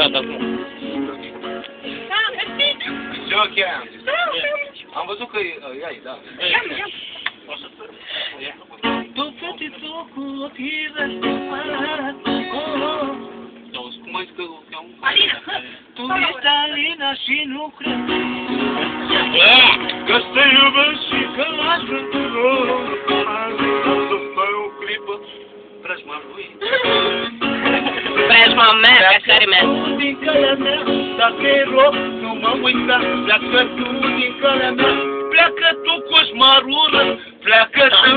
gata acum. Și ok, am zis. Am văzut că ai, da. Tu fetițo cu ochii răsuflat. Cum ai zis că... Alina! Tu ești Alina și nu cred Că te iubesc și că l-aș pentru să stai o clipă preajma lui. Preajma mea, ca care mea. din calea mea, dar te rog, nu mă uita. Pleacă tu din calea mea, pleacă tu coșmarul, pleacă tu.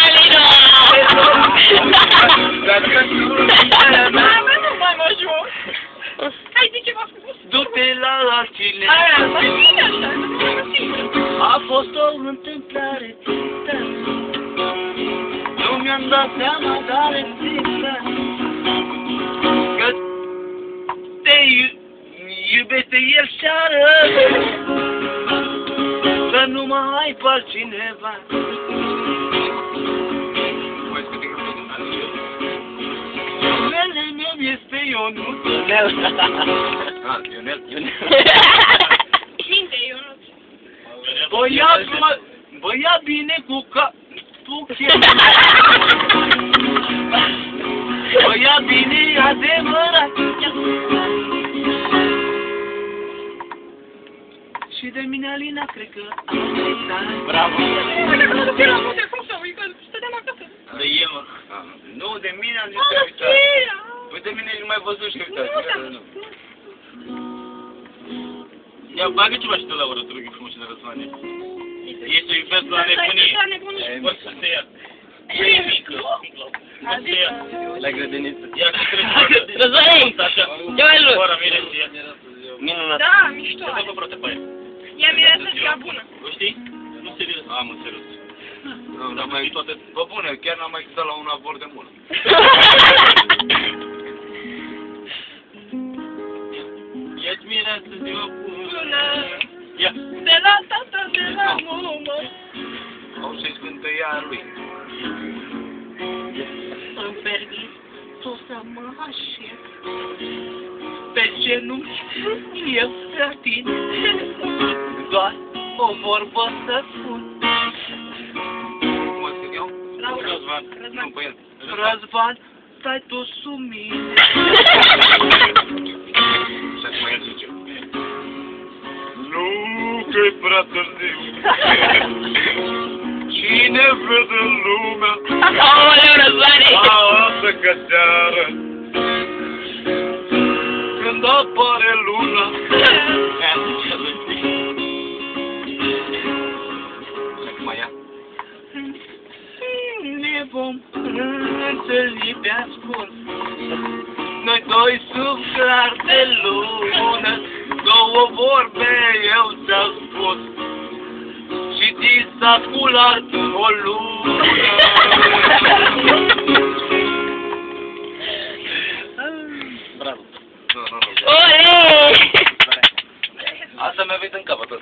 Alina! Pleacă tu din calea mea. Nu mai mă joc. Hai, zi ceva frumos. Du-te la altcine. Aia, mai bine așa, nu mă simt. A fost o întâmplare tristă. Nu mi-am dat seama, dar există. Că te iubește el seară. Să nu mai ai pe altcineva. Numele meu este Ionuț. Ah, Ionel. Cine, Ionuț? Băia bine cu Băia bine adevărat. Și de mine, Alina, cred că am uitat. Bravo! Nu te la multe, cum să uit, că stăteam acasă. De eu. Nu, de mine am zis că ai uitat. Păi de mine nu mai văzut și uitat. Ia, bagă ceva și tu la ură, te rog frumos și de răzvane. Ești o iubesc la nebunie. Poți să te ia. E mică. Poți să te ia. La grădiniță. Ia, că trebuie să Răzvane! Ce mai lu? Ora, mireție. Minunat. Da, mișto. Ce fă, frate, pe aia? Ea mireasă cea bună. O știi? Nu, serios. Am înțeles. Dar mai toate... Bă, bune, chiar n-am mai stat la un avort de mult. Ia-ți mireasă ziua bună. Ia. De la tata, de la mumă. Au să-i scântăia lui. Îmi permit să mă așez pe genunchi eu la tine. Doar o vorbă să spun. Cum o scrie eu? Răzvan. Nu, pe el. Răzvan, stai tu sub mine. Și acum el zice. Nu, că-i prea târziu. Cine vede lumea? Aoleu, Răzvane! Asta că seară. Când apare luna. Și acum ea. Ne vom întâlni pe ascuns. Noi doi sub clar de lună. Două vorbe eu ți-am spus. Și ți s-a sculat o lună. Bravo. Nu. Olei! Asta mi-a venit în cap tot.